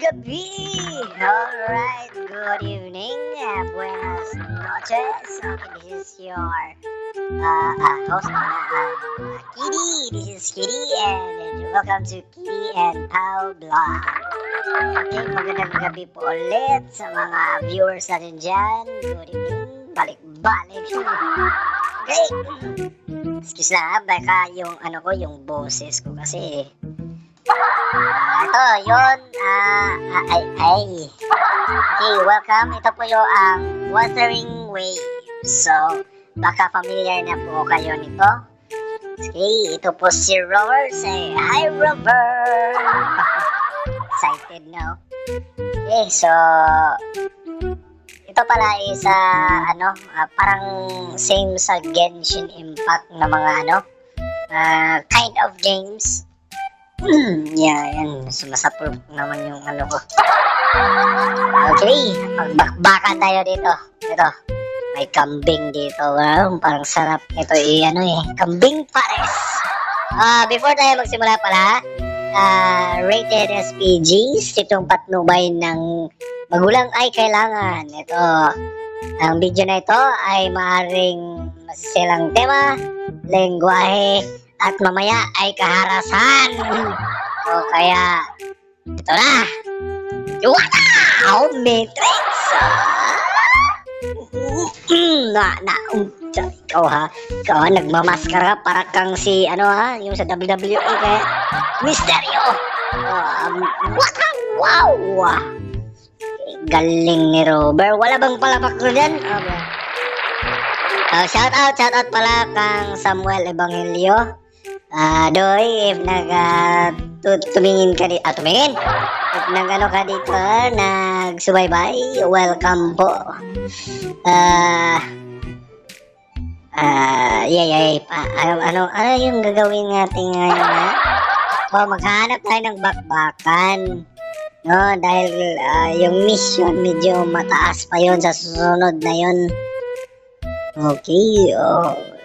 gabi! Alright, good evening, buenas noches. Okay, this is your host, Kitty. This is Kitty, and welcome to Kitty and Pao Vlog. Okay, magandang gabi po ulit sa mga viewers natin dyan. Good evening, balik-balik. Okay, excuse na, baka yung yung boses ko kasi ito, yun, Okay, welcome. Ito po yung Wuthering Waves. So, baka familiar na po kayo nito. Okay, ito po si Rover. Say, hi Rover! Excited now. Okay, so, ito pala is, parang same sa Genshin Impact na mga, kind of games. Yan. Sumasapurp naman yung ko. Okay, magbakbakan tayo dito. Ito, may kambing dito. Parang sarap. Ito kambing pares. Before tayo magsimula pala, rated SPGs, itong patnubay ng magulang ay kailangan. Ito, ang video na ito ay maaaring masisilang tema, lengguwahe, at mamaya ay kaharasan. O kaya, ito na. Wow! Matrix! Ikaw ha, nagmamaskara para kang si, yung sa WWE kaya, Misteryo! Wow! Galing ni Robert. Wala bang palapak ko dyan? Okay. Shout out pala kang Samuel Evangelio. Doy, if tumingin ka dito, tumingin! If ka dito, nagsubaybay, welcome po. Ano yung gagawin natin ngayon, ha? Maghanap tayo ng bakbakan. No, dahil yung mission medyo mataas pa yon sa susunod na yon. Okay,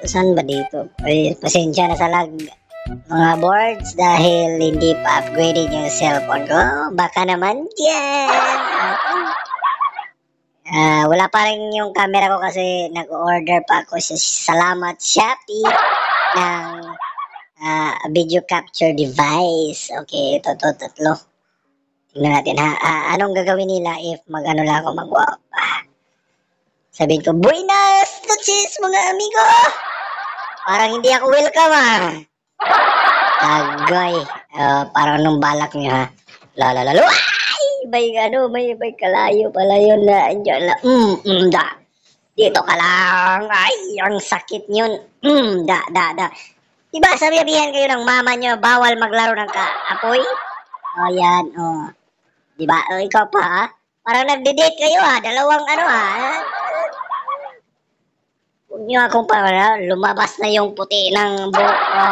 saan ba dito? Ay, pasensya na sa lag mga boards dahil hindi pa upgraded yung cellphone ko. Baka naman dyan. Wala pa rin yung camera ko kasi nag-order pa ako sa Salamat Shopee ng video capture device. Okay, ito, tatlo. Tingnan natin ha. Anong gagawin nila if lang ako mag-walk? Sabihin ko, buenas noches mga amigo! Parang hindi ako welcome Agay. Parang nung balak nyo ha. Lalalalo. Ay! May kalayo pala yun na. Dito ka lang. Ay, ang sakit yun. Diba sabihan kayo ng mama nyo, bawal maglaro ng apoy? Yan, Diba? Ikaw pa ha? Parang nagde-date kayo dalawang Huwag nyo akong lumabas na yung puti ng buhok ko.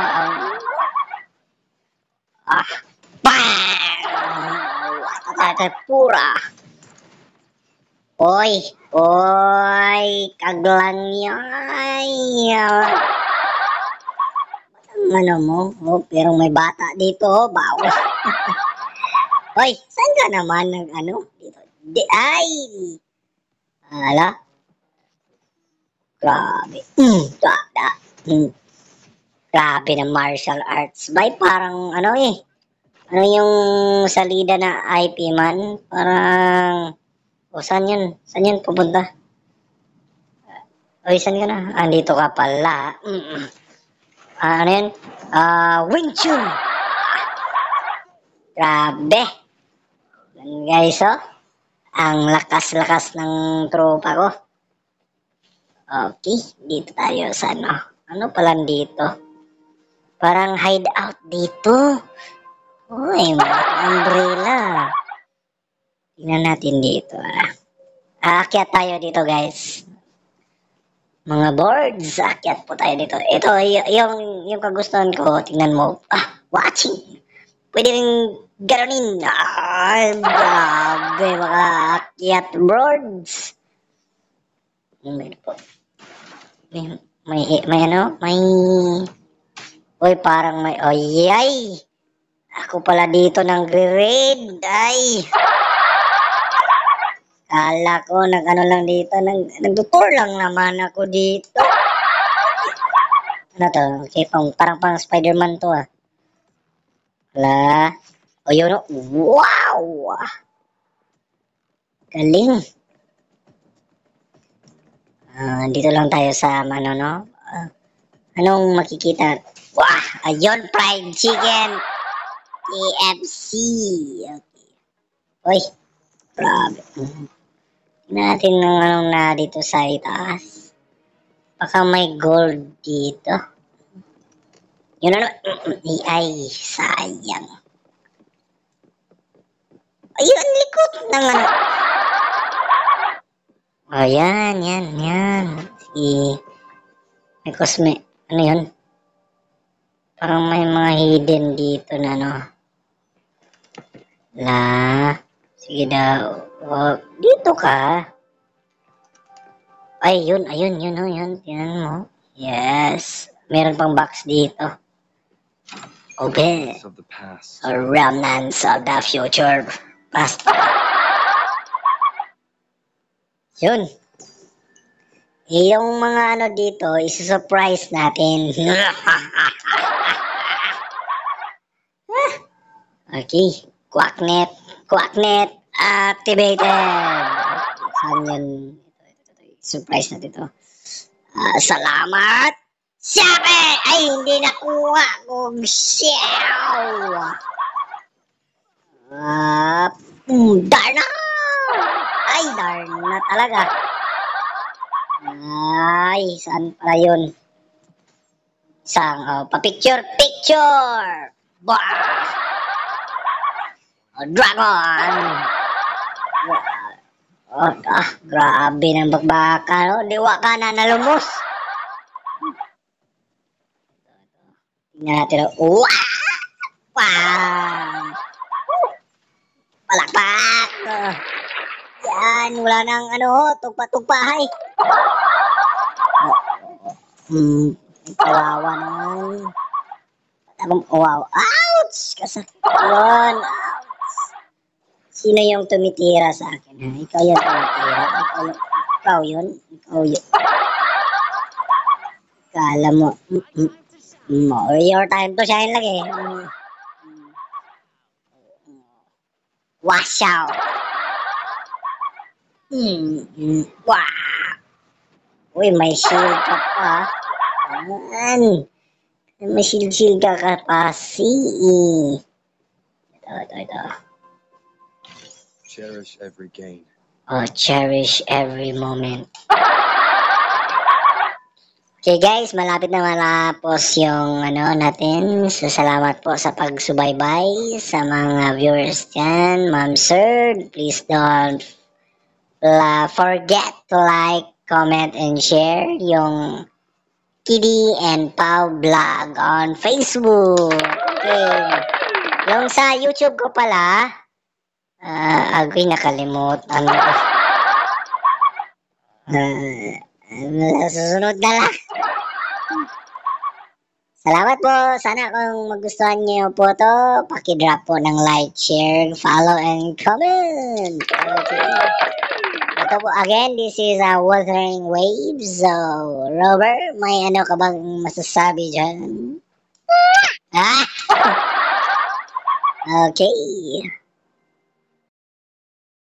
Bang! Pura. Oy, kaglang yan. Pero may bata dito, bawal. Hoy, saan ka naman dito? Ay! Ala? Grabe. Grabe na martial arts. Parang ano yung salida na IP man? Parang, saan yun? Saan yun pupunta? Saan ka na? Andito ka pala. Ano yun? Wing Chun! Grabe. Yan guys, ang lakas-lakas ng tropa ko. Okay, dito tayo sa ano pala dito? Parang hideout dito. Uy, umbrella. Tingnan natin dito. Aakyat tayo dito guys. Mga boards, aakyat po tayo dito. Ito, yung kagustuhan ko, tingnan mo. Watching. Pwede rin ganunin. Grabe, mga aakyat boards. May parang may, Ako pala dito nang raid. Ay. Kala ko nag-ano lang dito. Nagtutur lang naman ako dito. Ano to? Okay, parang Spider-Man to ah. Wala. O yun o. Wow! Galing. Dito lang tayo sa ano no? Anong makikita? Wah! Ayun, fried chicken. KFC. Okay. Uy. Grabe. Tingnan natin ng anong na dito sa itaas. Baka may gold dito. Yun ano? Ay, sayang. Ayun, likod ng ano. Oh, yan. Sige. May cosme. Ano yun? Parang may mga hidden dito na ano. Sige daw. Oh, dito ka. Ay, yun. Tingnan mo. Yes. Meron pang box dito. Okay. Remnants of the future. Past. Yun. Yung mga ano dito, isi-surprise natin. Okay. Quacknet activated. Saan yun? Surprise natin ito. Salamat. Sabi! Ay, hindi nakuha kong siyaw. Darna! Ay, darna talaga. Ay, saan pala yun? Isang, pa-picture. Bah! Dragon! Grabe ng bagbaka, no? Diwa ka na nalumos. Tingnan natin, no? Wow! Palakpak! Yan, wala nang ano, tugpa-tugpahay. Kawawa naman. Wow! Ouch! Kasakit yun. Ouch! Sino yung tumitira sa akin? Ha? Ikaw yung tumitira. Ikaw yun. Kala mo. More your time to shine lagi. Wash out. Wow. Uy, may shield ka pa. Ayan. May shield ka pa. See. Ito. Cherish every gain. Cherish every moment. Okay guys, malapit na malapos yung ano natin. So, salamat po sa pagsubaybay sa mga viewers dyan. Ma'am Sir, please don't forget to like, comment, and share yung Kiddy and Pau vlog on Facebook. Okay. Yung sa YouTube ko pala, agoy nakalimutan ko. Susunod na lang. Salamat po. Sana kung magustuhan niyo po to, paki-drop po ng like, share, follow, and comment. Okay. Ito po again, this is Wuthering Waves. So, Robert, may ano ka bang masasabi dyan? Okay.